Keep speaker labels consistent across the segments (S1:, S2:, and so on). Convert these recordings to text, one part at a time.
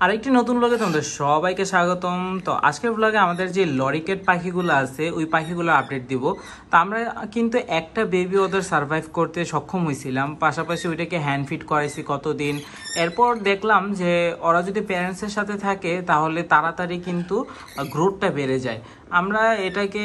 S1: আরেকটি নতুন ব্লগে তোমাদের সবাইকে স্বাগতম। তো আজকের ব্লগে আমাদের যে লরিকেট পাখিগুলো আছে ওই পাখিগুলো আপডেট দিব। তো আমরা কিন্তু একটা বেবি ওদের সার্ভাইভ করতে সক্ষম হয়েছিলাম, পাশাপাশি ওইটাকে হ্যান্ড ফিড করাইছি কতদিন। এরপর দেখলাম যে ওরা যদি প্যারেন্টসের সাথে থাকে তাহলে তাড়াতাড়ি কিন্তু গ্রোথটা বেড়ে যায়। আমরা এটাকে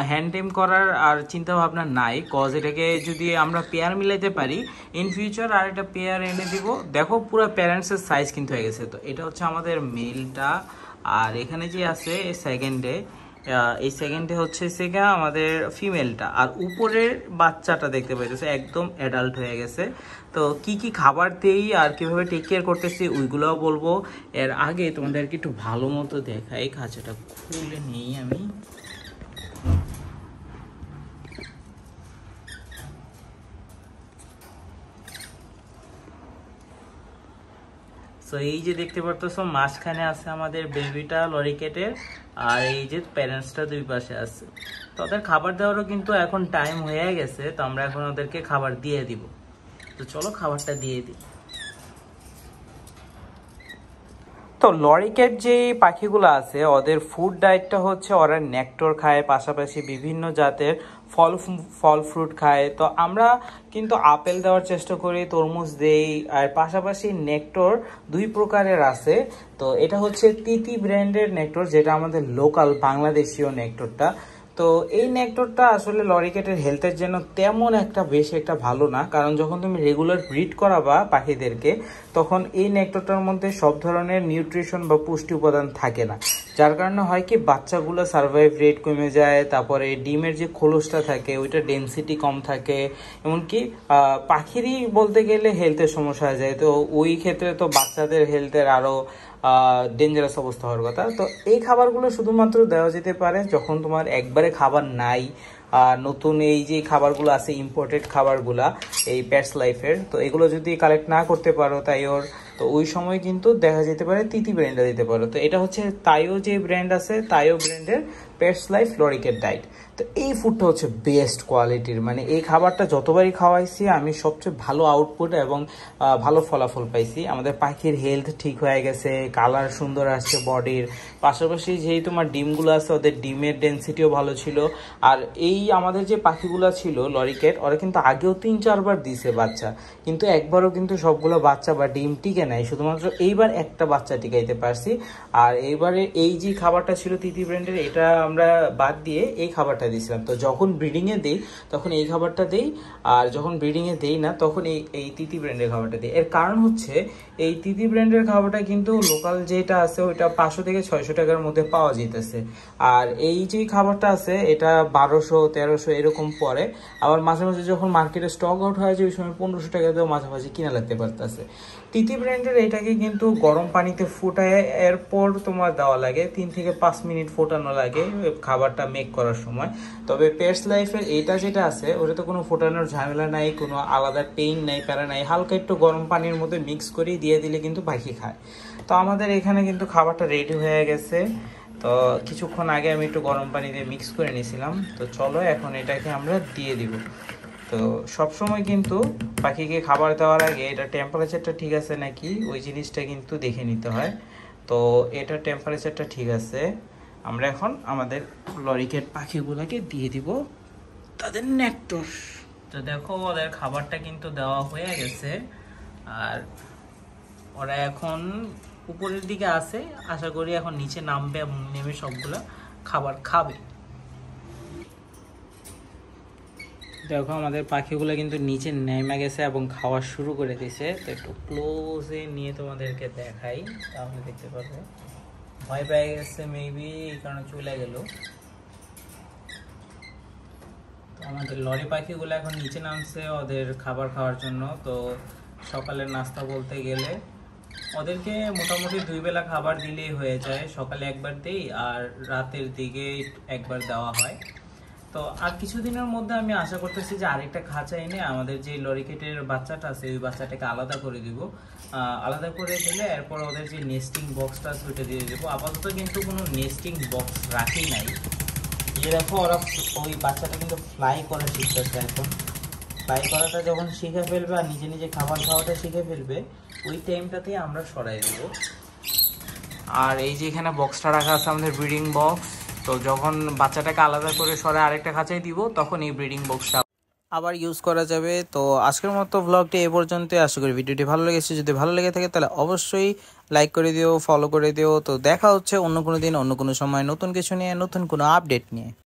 S1: হ্যান্ড টেম করার আর চিন্তা ভাবনা নাই, কজ এটাকে যদি আমরা পেয়ার মিলাইতে পারি ইন ফিউচার আর একটা পেয়ার এনে দিব। দেখো পুরো প্যারেন্টসের সাইজ কিন্তু হয়ে গেছে। তো এটা হচ্ছে আমাদের মেলটা, আর এখানে যে আছে এই সেকেন্ডে হচ্ছে সেটা আমাদের ফিমেলটা, আর উপরের বাচ্চাটা দেখতে পাইতেছে একদম অ্যাডাল্ট হয়ে গেছে। তো কি কি খাবার দেই আর কিভাবে টেক কেয়ার করতেছি ওইগুলোও বলবো। এর আগে তোমাদেরকে একটু ভালো মতো দেখাই, খাঁচাটা খুলে নেই আমি। তো এই যে দেখতে পারতেছো মাঝখানে আছে আমাদের বেবিটা লরিকেটের, আর এই যে প্যারেন্টসটা দুই পাশে আছে। তো ওদের খাবার দেওয়ারও কিন্তু এখন টাইম হয়ে গেছে, তো আমরা এখন ওদেরকে খাবার দিয়ে দিব। তো চলো খাবারটা দিয়ে দিই। তো লরিকেট যে পাখিগুলো আছে ওদের ফুড ডায়েটটা হচ্ছে ওরা নেক্টর খায়, পাশাপাশি বিভিন্ন জাতের ফল ফ্রুট খায়। তো আমরা কিন্তু আপেল দেওয়ার চেষ্টা করি, তরমুজ দেই, আর পাশাপাশি নেক্টর দুই প্রকারের আছে। তো এটা হচ্ছে তিতি ব্র্যান্ডের নেক্টর, যেটা আমাদের লোকাল বাংলাদেশীয় নেক্টরটা। তো এই নেক্টরটা আসলে লরিকেটের হেলথের জন্য তেমন বেশি একটা ভালো না, কারণ যখন তুমি রেগুলার ব্রিড করাবা পাখিদেরকে তখন এই নেক্টরটার মধ্যে সব ধরনের নিউট্রিশন বা পুষ্টি উপাদান থাকে না, যার কারণে হয় কি বাচ্চাগুলো সার্ভাইভ রেট কমে যায়। তারপরে ডিমের যে খোলসটা থাকে ওইটা ডেনসিটি কম থাকে, এমনকি পাখিরই বলতে গেলে হেলথের সমস্যা হয়ে যায়। তো ওই ক্ষেত্রে তো বাচ্চাদের হেলথের আরও ডেঞ্জারাস অবস্থা হওয়ার কথা। তো এই খাবারগুলো শুধুমাত্র দেওয়া যেতে পারে যখন তোমার একবারে খাবার নাই। নতুন এই যে খাবারগুলো আছে ইম্পোর্টেড খাবারগুলা এই প্যাটস লাইফের, তো এগুলো যদি কালেক্ট না করতে পারো তো ওই সময় কিন্তু দেখা যেতে পারে তিতি ব্র্যান্ডটা দিতে পারো। তো এটা হচ্ছে তাইও যে ব্র্যান্ড আছে, তাইও ব্র্যান্ডের প্যাটস লাইফ লরিকেট ডায়েট। তো এই ফুডটা হচ্ছে বেস্ট কোয়ালিটির, মানে এই খাবারটা যতবারই খাওয়াইছি আমি সবচেয়ে ভালো আউটপুট এবং ভালো ফলাফল পাইছি। আমাদের পাখির হেলথ ঠিক হয়ে গেছে, কালার সুন্দর আসছে বডির, পাশাপাশি যেই তোমার ডিমগুলো আছে ওদের ডিমের ডেন্সিটিও ভালো ছিল। আর এই আমাদের যে পাখিগুলো ছিল লরিকেট ওরা কিন্তু আগেও 3-4 বার দিছে বাচ্চা, কিন্তু একবারও কিন্তু সবগুলো বাচ্চা বা ডিম টিকে নাই, শুধুমাত্র এইবার একটা বাচ্চা টিকাইতে পারছি। আর এইবারে এই যে খাবারটা ছিল তিতি ব্র্যান্ডের, এটা আমরা বাদ দিয়ে এই খাবারটা দিয়েছিলাম। তো যখন ব্রিডিংয়ে দিই তখন এই খাবারটা দিই, আর যখন ব্রিডিংয়ে দিই না তখন এই তিতি ব্র্যান্ডের খাবারটা দিই। এর কারণ হচ্ছে এই তিতি ব্র্যান্ডের খাবারটা কিন্তু লোকাল যেটা আছে ওইটা 500 থেকে 600 টাকার মধ্যে পাওয়া যেতেছে, আর এই যে খাবারটা আছে এটা 1200-1300 এরকম পরে। আবার মাঝে মাঝে যখন মার্কেটে স্টক আউট হয়ে যায় ওই সময় 1500 টাকা দিয়েও মাঝামাঝি কিনা লাগতে পারতেছে। তিতি ব্র্যান্ডের এটাকে কিন্তু গরম পানিতে ফুটায় এরপর তোমার দেওয়া লাগে, 3 থেকে 5 মিনিট ফোটানো লাগে খাবারটা মেক করার সময়। তবে পেটস লাইফের এটা যেটা আছে ওটা তো কোনো ফোটানোর ঝামেলা নাই, কোনো আলাদা পেইন নাই, প্যারা নাই, হালকা একটু গরম পানির মধ্যে মিক্স করে দিয়ে দিলে কিন্তু পাখি খায়। তো আমাদের এখানে কিন্তু খাবারটা রেডি হয়ে গেছে। তো কিছুক্ষণ আগে আমি একটু গরম পানি দিয়ে মিক্স করে নিয়েছিলাম। তো চলো এখন এটাকে আমরা দিয়ে দিব। তো সবসময় কিন্তু পাখিকে খাবার দেওয়ার আগে এটা টেম্পারেচারটা ঠিক আছে নাকি ওই জিনিসটা কিন্তু দেখে নিতে হয়। তো এটা টেম্পারেচারটা ঠিক আছে। আমরা এখন আমাদের লরিকেট পাখিগুলোকে দিয়ে দিব তাদের নেক্টর। তো দেখো ওদের খাবারটা কিন্তু দেওয়া হয়ে গেছে, আর ওরা এখন উপরের দিকে আছে, আশা করি এখন নিচে নামবে এবং নেমে সবগুলা খাবার খাবে। দেখো আমাদের পাখিগুলো কিন্তু নিচে নেমে গেছে এবং খাওয়া শুরু করে দিয়েছে। তো একটু ক্লোজে নিয়ে তোমাদেরকে দেখাই, তাহলে দেখতে পারবে। ভয় পেয়ে গেছে মেবি, এই কারণে চলে গেল। তো আমাদের লরি পাখিগুলো এখন নিচে নামছে ওদের খাবার খাওয়ার জন্য। তো সকালের নাস্তা বলতে গেলে ওদেরকে মোটামুটি 2 বেলা খাবার দিলেই হয়ে যায়, সকালে একবার দিই আর রাতের দিকে একবার দেওয়া হয়। তো আর কিছুদিনের মধ্যে আমি আশা করতেছি যে আরেকটা খাঁচা এনে আমাদের যে লরিকেটের বাচ্চাটা আছে ওই বাচ্চাটাকে আলাদা করে দিব। আলাদা করে দিলে এরপর ওদের যে নেস্টিং বক্সটা আছে ওইটা দিয়ে দেবো। আপাতত কিন্তু কোনো নেস্টিং বক্স রাখি নাই। এই দেখো ওরা ওই বাচ্চাটা কিন্তু ফ্লাই করা শিখতেছে এখন। ফ্লাই করাটা যখন শিখে ফেলবে আর নিজে নিজে খাবার খাওয়াটা শিখে ফেলবে ওই টাইমটাতেই আমরা সরাই দেবো। আর এই যে এখানে বক্সটা রাখা আছে আমাদের ব্রিডিং বক্স। তো যখন বাচ্চাটাকে আলাদা করে সরে আরেকটা খাঁচায় দিব তখন এই ব্রিডিং বক্সটা আবার ইউজ করা যাবে। তো আজকের মতো ব্লগটি এই পর্যন্তই। আশা করি ভিডিওটি ভালো লেগেছে। যদি ভালো লেগে থাকে তাহলে অবশ্যই লাইক করে দিও, ফলো করে দিও। তো দেখা হচ্ছে অন্য কোনো দিন, অন্য কোনো সময়, নতুন কিছু নিয়ে, নতুন কোনো আপডেট নিয়ে।